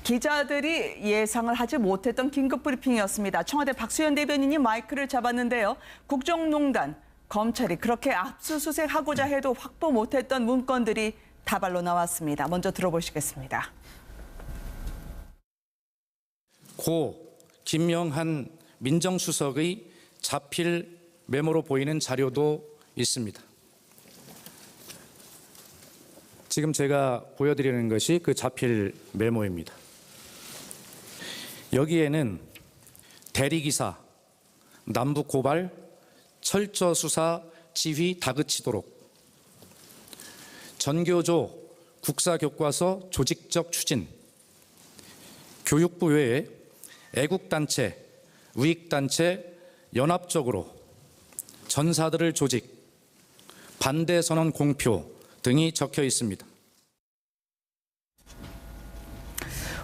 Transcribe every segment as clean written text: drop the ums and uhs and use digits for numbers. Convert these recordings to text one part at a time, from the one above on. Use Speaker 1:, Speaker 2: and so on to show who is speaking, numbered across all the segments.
Speaker 1: 기자들이 예상을 하지 못했던 긴급 브리핑이었습니다. 청와대 박수현 대변인이 마이크를 잡았는데요. 국정농단, 검찰이 그렇게 압수수색하고자 해도 확보 못했던 문건들이 다발로 나왔습니다. 먼저 들어보시겠습니다.
Speaker 2: 고 김영한 민정수석의 자필 메모로 보이는 자료도 있습니다. 지금 제가 보여드리는 것이 그 자필 메모입니다. 여기에는 대리기사, 남북고발, 철저수사 지휘 다그치도록, 전교조, 국사교과서 조직적 추진, 교육부 외에 애국단체, 우익단체, 연합적으로 전사들을 조직, 반대선언 공표 등이 적혀 있습니다.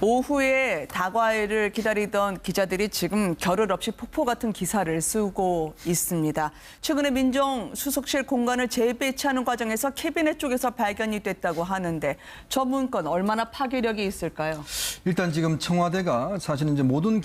Speaker 1: 오후에 다과일을 기다리던 기자들이 지금 겨를 없이 폭포 같은 기사를 쓰고 있습니다. 최근에 민정수석실 공간을 재배치하는 과정에서 캐비넷 쪽에서 발견이 됐다고 하는데 저 문건 얼마나 파괴력이 있을까요?
Speaker 3: 일단 지금 청와대가 사실은 이제 모든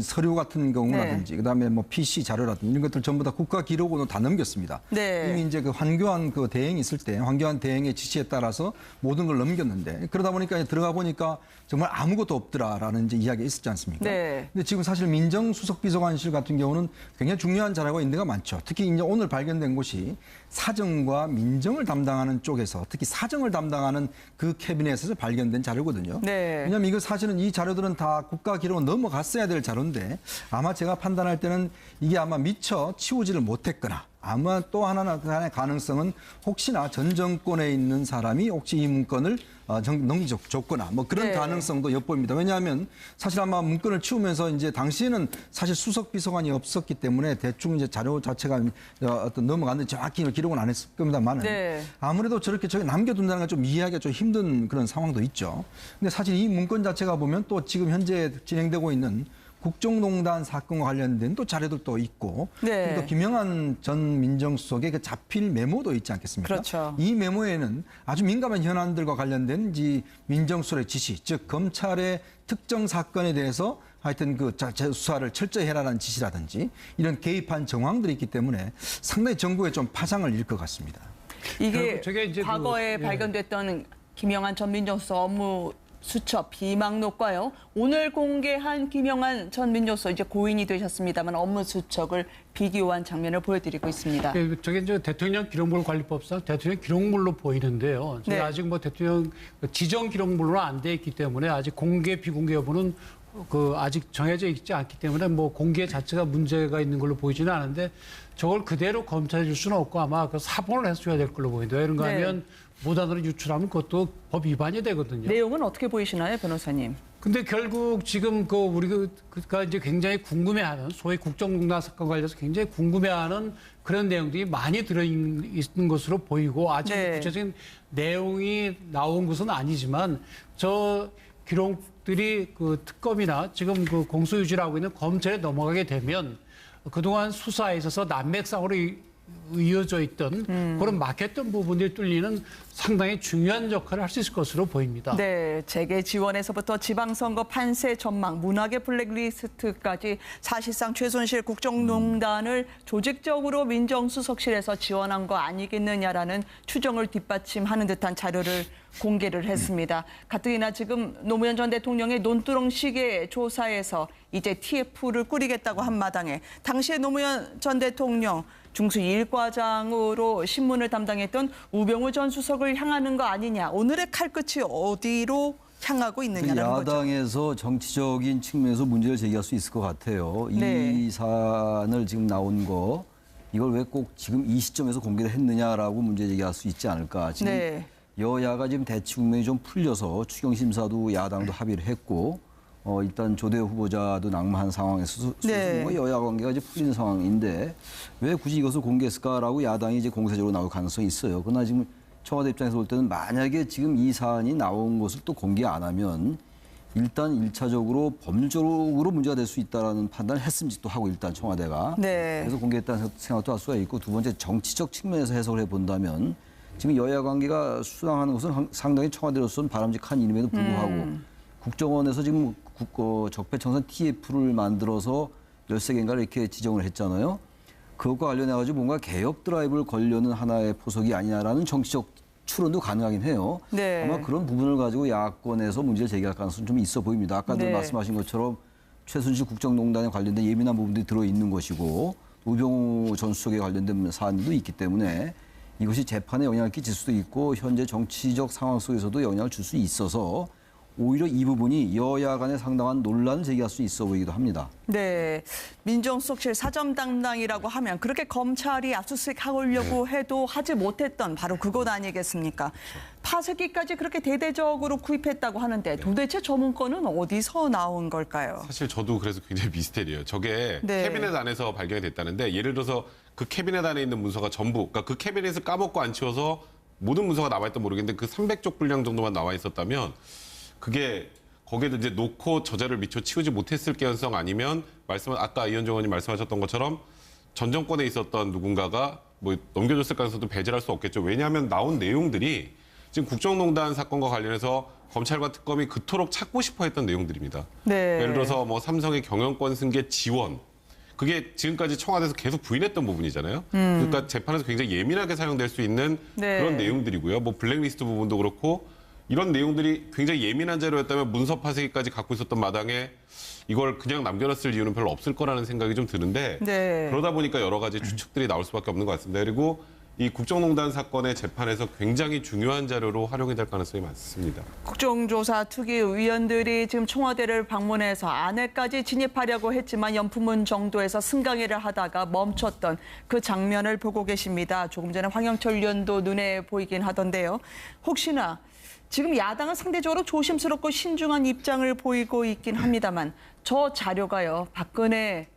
Speaker 3: 서류 같은 경우라든지 그다음에 뭐 PC 자료라든지 이런 것들 전부 다 국가 기록으로 다 넘겼습니다.
Speaker 1: 네.
Speaker 3: 이미 이제 그 황교안 그 대행이 있을 때 황교안 대행의 지시에 따라서 모든 걸 넘겼는데 그러다 보니까 들어가 보니까 정말 아무것도 없더라라는 이제 이야기가 있었지 않습니까?
Speaker 1: 네.
Speaker 3: 근데 지금 사실 민정수석비서관실 같은 경우는 굉장히 중요한 자료가 있는 데가 많죠. 특히 이제 오늘 발견된 곳이 사정과 민정을 담당하는 쪽에서 특히 사정을 담당하는 그 캐비넷에서 발견된 자료거든요.
Speaker 1: 네.
Speaker 3: 왜냐하면 이거 사실은 이 자료들은 다 국가 기록으로 넘어갔어야 될 자료인데 아마 제가 판단할 때는 이게 아마 미처 치우지를 못했거나 아마 또 하나의 가능성은 혹시나 전 정권에 있는 사람이 혹시 이 문건을 넘겨줬거나 뭐 그런 가능성도 엿보입니다. 왜냐하면 사실 아마 문건을 치우면서 이제 당시에는 사실 수석 비서관이 없었기 때문에 대충 이제 자료 자체가 어떤 넘어갔는데 정확히 기록은 안 했을 겁니다만은 아무래도 저렇게 남겨둔다는 건 좀 이해하기가 좀 힘든 그런 상황도 있죠. 근데 사실 이 문건 자체가 보면 또 지금 현재 진행되고 있는 국정농단 사건과 관련된 또 자료들도 있고 또 김영한 전 민정수석의 그 자필 메모도 있지 않겠습니까?
Speaker 1: 그렇죠.
Speaker 3: 이 메모에는 아주 민감한 현안들과 관련된 민정수석의 지시, 즉 검찰의 특정 사건에 대해서 하여튼 그 수사를 철저히 해라라는 지시라든지 이런 개입한 정황들이 있기 때문에 상당히 정부에 좀 파장을 일 것 같습니다.
Speaker 1: 이게 과거에 발견됐던 김영한 전 민정수석 업무 수첩 비망록과요. 오늘 공개한 김영한 전 민정수석 이제 고인이 되셨습니다만 업무 수첩을 비교한 장면을 보여드리고 있습니다.
Speaker 4: 저게 이제 대통령 기록물 관리법상 대통령 기록물로 보이는데요. 아직 뭐 대통령 지정 기록물로 안 돼 있기 때문에 아직 공개 비공개 여부는 아직 정해져 있지 않기 때문에 뭐 공개 자체가 문제가 있는 걸로 보이지는 않은데 저걸 그대로 검찰에 줄 수는 없고 아마 그 사본을 해줘야 될 걸로 보이는데요. 이런가 하면 무단으로 유출하면 그것도 법 위반이 되거든요.
Speaker 1: 내용은 어떻게 보이시나요, 변호사님?
Speaker 4: 근데 결국 지금 우리가 이제 굉장히 궁금해하는 소위 국정농단 사건 관련해서 굉장히 궁금해하는 그런 내용들이 많이 들어있는 것으로 보이고 아직 구체적인 내용이 나온 것은 아니지만 저 기록들이 그 특검이나 지금 그 공소유지를 하고 있는 검찰에 넘어가게 되면 그동안 수사에 있어서 난맥상으로 이어져 있던 그런 막혔던 부분들이 뚫리는 상당히 중요한 역할을 할 수 있을 것으로 보입니다.
Speaker 1: 네, 재계 지원에서부터 지방선거 판세 전망, 문학의 블랙리스트까지 사실상 최순실 국정농단을 조직적으로 민정수석실에서 지원한 거 아니겠느냐라는 추정을 뒷받침하는 듯한 자료를 공개를 했습니다. 가뜩이나 지금 노무현 전 대통령의 논두렁식의 조사에서 이제 TF를 꾸리겠다고 한 마당에 당시에 노무현 전 대통령 중수 1과장으로 신문을 담당했던 우병우 전 수석을 향하는 거 아니냐. 오늘의 칼끝이 어디로 향하고 있느냐는 거죠.
Speaker 5: 야당에서 정치적인 측면에서 문제를 제기할 수 있을 것 같아요. 이 사안을 지금 나온 거 이걸 왜 꼭 지금 이 시점에서 공개를 했느냐라고 문제 제기할 수 있지 않을까. 지금 여야가 지금 대치 국면이 좀 풀려서 추경심사도 야당도 합의를 했고 일단 조대 후보자도 낙마한 상황에서 여야 관계가 이제 풀리는 상황인데 왜 굳이 이것을 공개했을까라고 야당이 이제 공세적으로 나올 가능성이 있어요. 그러나 지금 청와대 입장에서 볼 때는 만약에 지금 이 사안이 나온 것을 또 공개 안 하면 일단 1차적으로 법률적으로 문제가 될 수 있다는 판단을 했음지 또 하고 일단 청와대가 그래서 공개했다는 생각도 할 수가 있고 두 번째 정치적 측면에서 해석을 해본다면 지금 여야 관계가 수상하는 것은 상당히 청와대로서는 바람직한 일임에도 불구하고 국정원에서 지금 적폐청산 TF를 만들어서 13개인가를 이렇게 지정을 했잖아요. 그것과 관련해가지고 뭔가 개혁 드라이브를 걸려는 하나의 포석이 아니냐라는 정치적 추론도 가능하긴 해요.
Speaker 1: 네.
Speaker 5: 아마 그런 부분을 가지고 야권에서 문제를 제기할 가능성이 좀 있어 보입니다. 아까도
Speaker 1: 네.
Speaker 5: 말씀하신 것처럼 최순실 국정농단에 관련된 예민한 부분들이 들어있는 것이고 우병우 전 수석에 관련된 사안도 있기 때문에 이것이 재판에 영향을 끼칠 수도 있고 현재 정치적 상황 속에서도 영향을 줄 수 있어서 오히려 이 부분이 여야 간에 상당한 논란을 제기할 수 있어 보이기도 합니다.
Speaker 1: 네, 민정수석실 사점 담당이라고 하면 그렇게 검찰이 압수수색하려고 해도 하지 못했던 바로 그것 아니겠습니까? 파쇄기까지 그렇게 대대적으로 구입했다고 하는데 도대체 저 문건은 어디서 나온 걸까요?
Speaker 6: 사실 저도 그래서 굉장히 미스테리예요. 저게
Speaker 1: 네.
Speaker 6: 캐비넷 안에서 발견이 됐다는데 예를 들어서 그 캐비넷 안에 있는 문서가 전부 그러니까 그 캐비넷을 까먹고 안 치워서 모든 문서가 남아있던 모르겠는데 그 300쪽 분량 정도만 나와 있었다면 그게 거기에도 이제 놓고 저자를 미처 치우지 못했을 가능성 아니면 아까 이현정 의원님 말씀하셨던 것처럼 전 정권에 있었던 누군가가 뭐 넘겨줬을 가능성도 배제할 수 없겠죠. 왜냐하면 나온 내용들이 지금 국정농단 사건과 관련해서 검찰과 특검이 그토록 찾고 싶어했던 내용들입니다.
Speaker 1: 네.
Speaker 6: 예를 들어서 뭐 삼성의 경영권 승계 지원. 그게 지금까지 청와대에서 계속 부인했던 부분이잖아요. 그러니까 재판에서 굉장히 예민하게 사용될 수 있는
Speaker 1: 네.
Speaker 6: 그런 내용들이고요. 뭐 블랙리스트 부분도 그렇고 이런 내용들이 굉장히 예민한 자료였다면 문서 파쇄기까지 갖고 있었던 마당에 이걸 그냥 남겨놨을 이유는 별로 없을 거라는 생각이 좀 드는데
Speaker 1: 네.
Speaker 6: 그러다 보니까 여러 가지 추측들이 나올 수밖에 없는 것 같습니다. 그리고 이 국정농단 사건의 재판에서 굉장히 중요한 자료로 활용이 될 가능성이 많습니다.
Speaker 1: 국정조사 특위 위원들이 지금 청와대를 방문해서 안에까지 진입하려고 했지만 연풍문 정도에서 승강회를 하다가 멈췄던 그 장면을 보고 계십니다. 조금 전에 황영철 의원도 눈에 보이긴 하던데요. 혹시나 지금 야당은 상대적으로 조심스럽고 신중한 입장을 보이고 있긴 합니다만 저 자료가요. 박근혜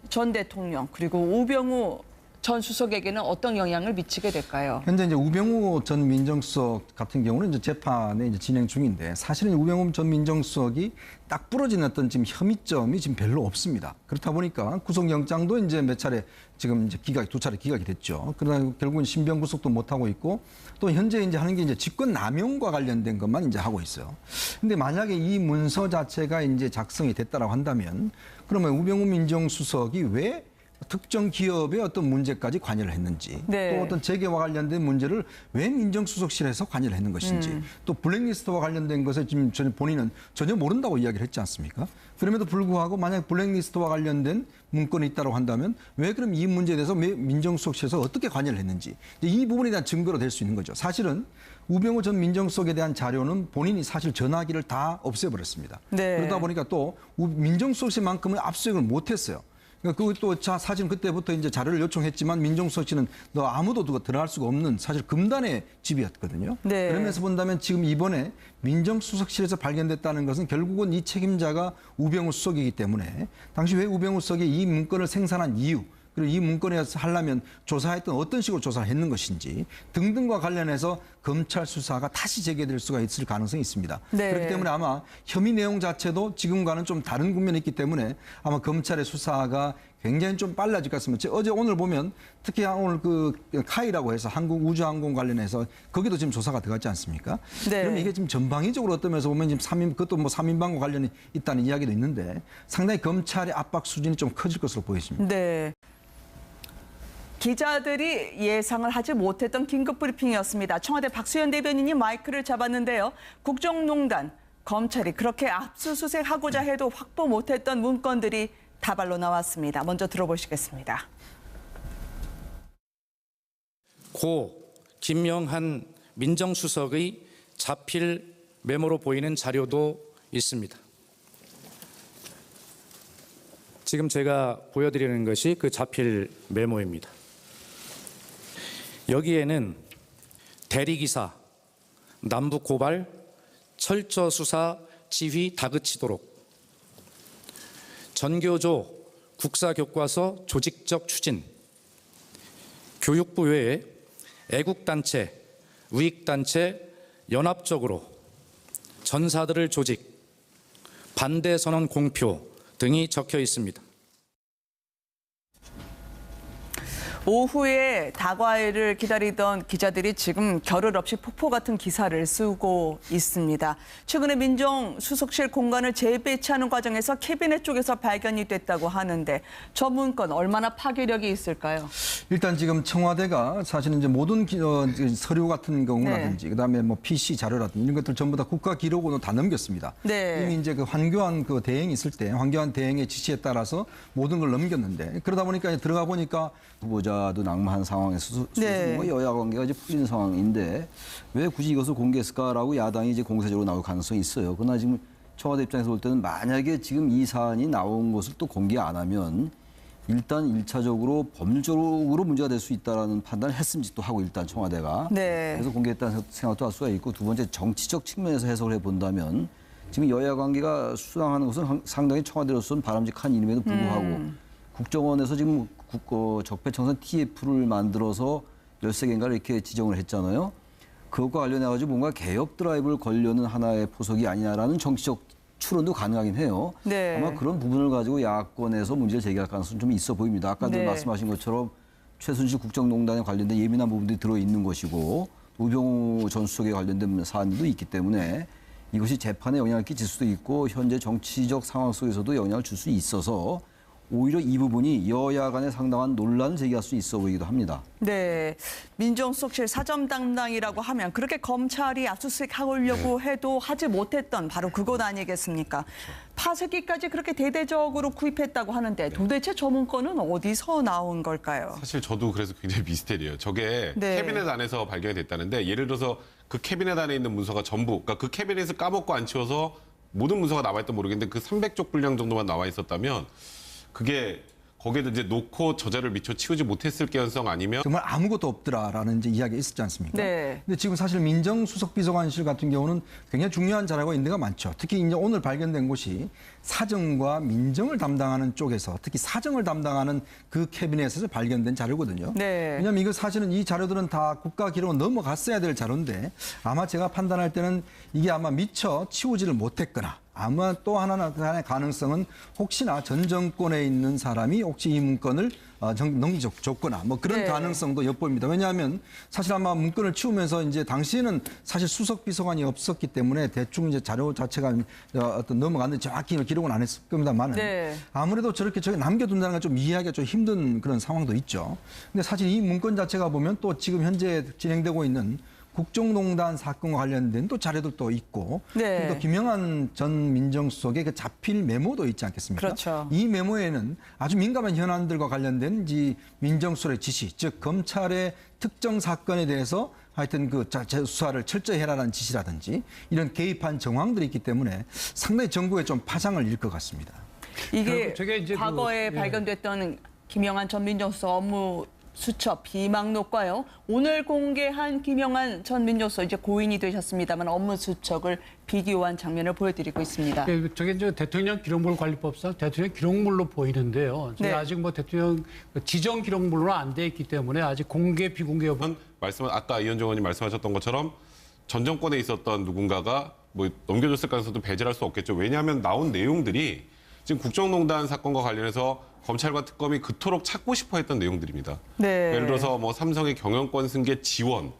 Speaker 1: 전 대통령 그리고 우병우 전 수석에게는 어떤 영향을 미치게 될까요?
Speaker 3: 현재 이제 우병우 전 민정수석 같은 경우는 이제 재판에 이제 진행 중인데 사실은 우병우 전 민정수석이 딱 부러진 어떤 지금 혐의점이 지금 별로 없습니다. 그렇다 보니까 구속영장도 이제 몇 차례 지금 이제 두 차례 기각이 됐죠. 그러나 결국은 신병 구속도 못 하고 있고 또 현재 이제 하는 게 이제 직권 남용과 관련된 것만 이제 하고 있어요. 근데 만약에 이 문서 자체가 이제 작성이 됐다라고 한다면 그러면 우병우 민정수석이 왜 특정 기업의 어떤 문제까지 관여를 했는지
Speaker 1: 네.
Speaker 3: 또 어떤 재계와 관련된 문제를 왜 민정수석실에서 관여를 했는 것인지 또 블랙리스트와 관련된 것을 지금 본인은 전혀 모른다고 이야기를 했지 않습니까? 그럼에도 불구하고 만약 블랙리스트와 관련된 문건이 있다고 한다면 왜 그럼 이 문제에 대해서 민정수석실에서 어떻게 관여를 했는지 이 부분에 대한 증거로 될 수 있는 거죠. 사실은 우병우 전 민정수석에 대한 자료는 본인이 사실 전화기를 다 없애버렸습니다.
Speaker 1: 네.
Speaker 3: 그러다 보니까 또 민정수석실만큼은 압수수색을 못했어요. 그러니까 그것도 사실은 그때부터 이제 자료를 요청했지만 민정수석실은 아무도 들어갈 수가 없는 사실 금단의 집이었거든요.
Speaker 1: 네.
Speaker 3: 그러면서 본다면 지금 이번에 민정수석실에서 발견됐다는 것은 결국은 이 책임자가 우병우 수석이기 때문에 당시 왜 우병우 수석이 이 문건을 생산한 이유 그리고 이 문건에 하려면 조사했던 어떤 식으로 조사를 했는 것인지 등등과 관련해서 검찰 수사가 다시 재개될 수가 있을 가능성이 있습니다.
Speaker 1: 네.
Speaker 3: 그렇기 때문에 아마 혐의 내용 자체도 지금과는 좀 다른 국면이 있기 때문에 아마 검찰의 수사가 굉장히 좀 빨라질 것 같습니다. 오늘 보면 특히 오늘 그 카이라고 해서 한국우주항공 관련해서 거기도 지금 조사가 들어갔지 않습니까?
Speaker 1: 네.
Speaker 3: 그럼 이게 지금 전방위적으로 어떤 면에서 보면 지금 그것도 뭐 3인방과 관련이 있다는 이야기도 있는데 상당히 검찰의 압박 수준이 좀 커질 것으로 보여집니다.
Speaker 1: 네. 기자들이 예상을 하지 못했던 긴급 브리핑이었습니다. 청와대 박수현 대변인이 마이크를 잡았는데요. 국정농단, 검찰이 그렇게 압수수색하고자 해도 확보 못했던 문건들이 다발로 나왔습니다. 먼저 들어보시겠습니다.
Speaker 2: 고 김영한 민정수석의 자필 메모로 보이는 자료도 있습니다. 지금 제가 보여드리는 것이 그 자필 메모입니다. 여기에는 대리기사, 남북고발, 철저수사 지휘 다그치도록, 전교조, 국사교과서 조직적 추진, 교육부 외에 애국단체, 우익단체 연합적으로 전사들을 조직, 반대선언 공표 등이 적혀 있습니다.
Speaker 1: 오후에 다과일을 기다리던 기자들이 지금 겨를 없이 폭포 같은 기사를 쓰고 있습니다. 최근에 민정수석실 공간을 재배치하는 과정에서 캐비넷 쪽에서 발견이 됐다고 하는데 저 문건 얼마나 파괴력이 있을까요?
Speaker 3: 일단 지금 청와대가 사실은 이제 모든 서류 같은 경우라든지 그다음에 뭐 PC 자료라든지 이런 것들 전부 다 국가 기록으로 다 넘겼습니다.
Speaker 1: 네.
Speaker 3: 이미 이제 그 황교안 그 대행이 있을 때 황교안 대행의 지시에 따라서 모든 걸 넘겼는데 그러다 보니까 이제 들어가 보니까
Speaker 5: 후보자도 낙마한 상황에서
Speaker 1: 네.
Speaker 5: 뭐 여야 관계가 이제 풀린 상황인데 왜 굳이 이것을 공개했을까라고 야당이 이제 공세적으로 나올 가능성이 있어요. 그러나 지금 청와대 입장에서 볼 때는 만약에 지금 이 사안이 나온 것을 또 공개 안 하면 일단 1차적으로 법률적으로 문제가 될 수 있다는 판단을 했음지 또 하고 일단 청와대가
Speaker 1: 네.
Speaker 5: 그래서 공개했다는 생각도 할 수가 있고 두 번째 정치적 측면에서 해석을 해본다면 지금 여야 관계가 수상하는 것은 상당히 청와대로서는 바람직한 일임에도 불구하고 국정원에서 지금 적폐청산 TF를 만들어서 13개인가를 이렇게 지정을 했잖아요. 그것과 관련해가지고 뭔가 개혁 드라이브를 걸려는 하나의 포석이 아니냐라는 정치적 추론도 가능하긴 해요.
Speaker 1: 네.
Speaker 5: 아마 그런 부분을 가지고 야권에서 문제를 제기할 가능성은 좀 있어 보입니다. 아까
Speaker 1: 네.
Speaker 5: 말씀하신 것처럼 최순실 국정농단에 관련된 예민한 부분들이 들어있는 것이고 우병우 전 수석에 관련된 사안도 있기 때문에 이것이 재판에 영향을 끼칠 수도 있고 현재 정치적 상황 속에서도 영향을 줄 수 있어서 오히려 이 부분이 여야 간에 상당한 논란을 제기할 수 있어 보이기도 합니다.
Speaker 1: 네, 민정수석실 사점 담당이라고 하면 그렇게 검찰이 압수수색하려고 해도 하지 못했던 바로 그것 아니겠습니까? 파쇄기까지 그렇게 대대적으로 구입했다고 하는데 도대체 저 문건은 어디서 나온 걸까요?
Speaker 6: 사실 저도 그래서 굉장히 미스테리예요. 저게
Speaker 1: 네.
Speaker 6: 캐비넷 안에서 발견이 됐다는데 예를 들어서 그 캐비넷 안에 있는 문서가 전부 그러니까 그 캐비넷을 까먹고 안 치워서 모든 문서가 나와 있던 모르겠는데 그 300쪽 분량 정도만 나와 있었다면 그게 거기에도 이제 놓고 저자를 미처 치우지 못했을 가능성 아니면
Speaker 3: 정말 아무것도 없더라라는 이제 이야기가 있었지 않습니까?
Speaker 1: 네.
Speaker 3: 근데 지금 사실 민정수석 비서관실 같은 경우는 굉장히 중요한 자료가 있는 데가 많죠. 특히 이제 오늘 발견된 곳이 사정과 민정을 담당하는 쪽에서 특히 사정을 담당하는 그 캐비넷에서 발견된 자료거든요.
Speaker 1: 네.
Speaker 3: 왜냐하면 이거 사실은 이 자료들은 다 국가 기록으로 넘어갔어야 될 자료인데 아마 제가 판단할 때는 이게 아마 미처 치우지를 못했거나 아마 또 하나의 가능성은 혹시나 전 정권에 있는 사람이 혹시 이 문건을 넘겨줬거나 뭐 그런
Speaker 1: 네.
Speaker 3: 가능성도 엿보입니다. 왜냐하면 사실 아마 문건을 치우면서 이제 당시에는 사실 수석 비서관이 없었기 때문에 대충 이제 자료 자체가 어떤 넘어갔는데 정확히 기록은 안 했을 겁니다만은
Speaker 1: 네.
Speaker 3: 아무래도 저렇게 남겨둔다는 건 좀 이해하기가 좀 힘든 그런 상황도 있죠. 근데 사실 이 문건 자체가 보면 또 지금 현재 진행되고 있는 국정농단 사건과 관련된 또 자료들도 있고
Speaker 1: 네.
Speaker 3: 또 김영한 전 민정수석의 그 자필 메모도 있지 않겠습니까?
Speaker 1: 그렇죠.
Speaker 3: 이 메모에는 아주 민감한 현안들과 관련된 민정수석의 지시, 즉 검찰의 특정 사건에 대해서 하여튼 그 수사를 철저히 해라라는 지시라든지 이런 개입한 정황들이 있기 때문에 상당히 정부에 좀 파장을 일 것 같습니다.
Speaker 1: 이게
Speaker 4: 저게 이제
Speaker 1: 과거에 발견됐던 김영한 전 민정수석 업무 수첩 비망록과요. 오늘 공개한 김영한 전 민정수석 이제 고인이 되셨습니다만 업무 수첩을 비교한 장면을 보여드리고 있습니다.
Speaker 4: 네, 저게 이제 대통령 기록물 관리법상 대통령 기록물로 보이는데요.
Speaker 1: 네.
Speaker 4: 아직 뭐 대통령 지정 기록물로 안 돼 있기 때문에 아직 공개 비공개 여부는
Speaker 6: 아까 이현정 의원님 말씀하셨던 것처럼 전 정권에 있었던 누군가가 뭐 넘겨줬을 가능성도 배제할 수 없겠죠. 왜냐하면 나온 내용들이 지금 국정농단 사건과 관련해서 검찰과 특검이 그토록 찾고 싶어했던 내용들입니다.
Speaker 1: 네.
Speaker 6: 예를 들어서 뭐 삼성의 경영권 승계 지원.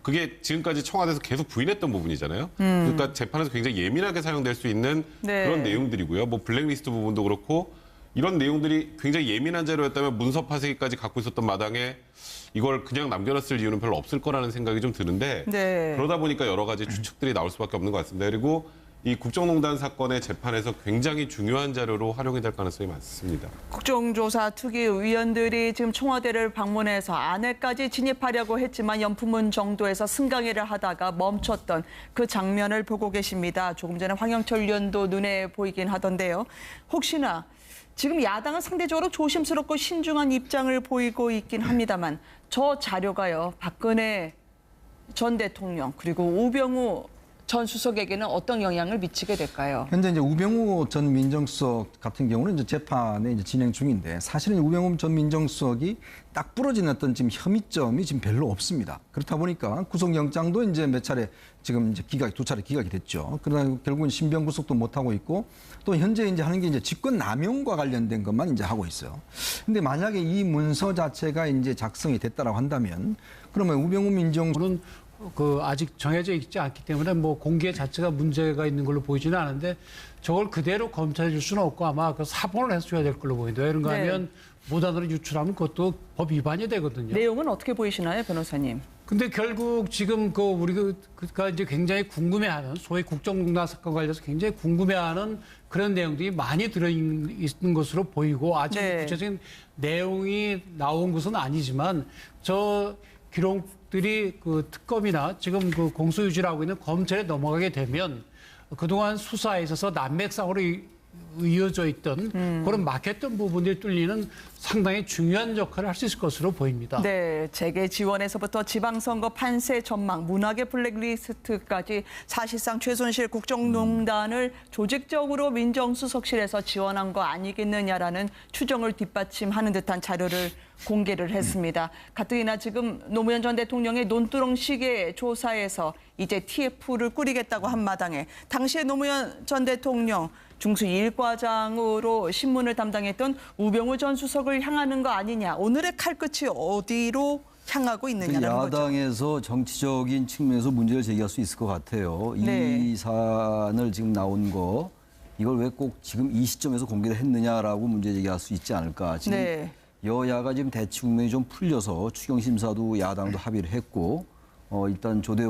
Speaker 6: 그게 지금까지 청와대에서 계속 부인했던 부분이잖아요. 그러니까 재판에서 굉장히 예민하게 사용될 수 있는
Speaker 1: 네.
Speaker 6: 그런 내용들이고요. 뭐 블랙리스트 부분도 그렇고 이런 내용들이 굉장히 예민한 자료였다면 문서 파쇄기까지 갖고 있었던 마당에 이걸 그냥 남겨놨을 이유는 별로 없을 거라는 생각이 좀 드는데
Speaker 1: 네.
Speaker 6: 그러다 보니까 여러 가지 추측들이 나올 수밖에 없는 것 같습니다. 그리고 이 국정농단 사건의 재판에서 굉장히 중요한 자료로 활용이 될 가능성이 많습니다.
Speaker 1: 국정조사 특위위원들이 지금 청와대를 방문해서 안에까지 진입하려고 했지만 연품문 정도에서 승강회를 하다가 멈췄던 그 장면을 보고 계십니다. 조금 전에 황영철 의원도 눈에 보이긴 하던데요. 혹시나 지금 야당은 상대적으로 조심스럽고 신중한 입장을 보이고 있긴 합니다만 저 자료가요. 박근혜 전 대통령 그리고 우병우 전 수석에게는 어떤 영향을 미치게 될까요?
Speaker 3: 현재 이제 우병우 전 민정수석 같은 경우는 이제 재판에 이제 진행 중인데 사실은 우병우 전 민정수석이 딱 부러진 어떤 지금 혐의점이 지금 별로 없습니다. 그렇다 보니까 구속영장도 이제 몇 차례 지금 이제 두 차례 기각이 됐죠. 그러나 결국은 신병 구속도 못 하고 있고 또 현재 이제 하는 게 이제 직권 남용과 관련된 것만 이제 하고 있어요. 근데 만약에 이 문서 자체가 이제 작성이 됐다라고 한다면 그러면 우병우 민정수석은
Speaker 4: 아직 정해져 있지 않기 때문에 뭐 공개 자체가 문제가 있는 걸로 보이지는 않은데 저걸 그대로 검찰에 줄 수는 없고 아마 그 사본을 해줘야 될 걸로 보인다. 이런가 하면 무단으로 유출하면 그것도 법 위반이 되거든요.
Speaker 1: 내용은 어떻게 보이시나요, 변호사님?
Speaker 4: 근데 결국 지금 우리가 이제 굉장히 궁금해하는 소위 국정농단 사건 관련해서 굉장히 궁금해하는 그런 내용들이 많이 들어있는 것으로 보이고 아직 구체적인 내용이 나온 것은 아니지만 저 기록들이 그 특검이나 지금 그 공소유지를 하고 있는 검찰에 넘어가게 되면 그동안 수사에 있어서 난맥상으로 이어져 있던 그런 막혔던 부분들이 뚫리는 상당히 중요한 역할을 할 수 있을 것으로 보입니다.
Speaker 1: 네, 재계 지원에서부터 지방선거 판세 전망, 문학의 블랙리스트까지 사실상 최순실 국정농단을 조직적으로 민정수석실에서 지원한 거 아니겠느냐라는 추정을 뒷받침하는 듯한 자료를 공개를 했습니다. 가뜩이나 지금 노무현 전 대통령의 논두렁식의 조사에서 이제 TF를 꾸리겠다고 한 마당에 당시에 노무현 전 대통령 중수 1과장으로 신문을 담당했던 우병우 전 수석을 향하는 거 아니냐. 오늘의 칼끝이 어디로 향하고 있느냐는 거죠.
Speaker 5: 야당에서 정치적인 측면에서 문제를 제기할 수 있을 것 같아요. 이 사안을 지금 나온 거 이걸 왜 꼭 지금 이 시점에서 공개를 했느냐라고 문제 제기할 수 있지 않을까. 지금 여야가 지금 대치 국면이 좀 풀려서 추경 심사도 야당도 합의를 했고 일단 조대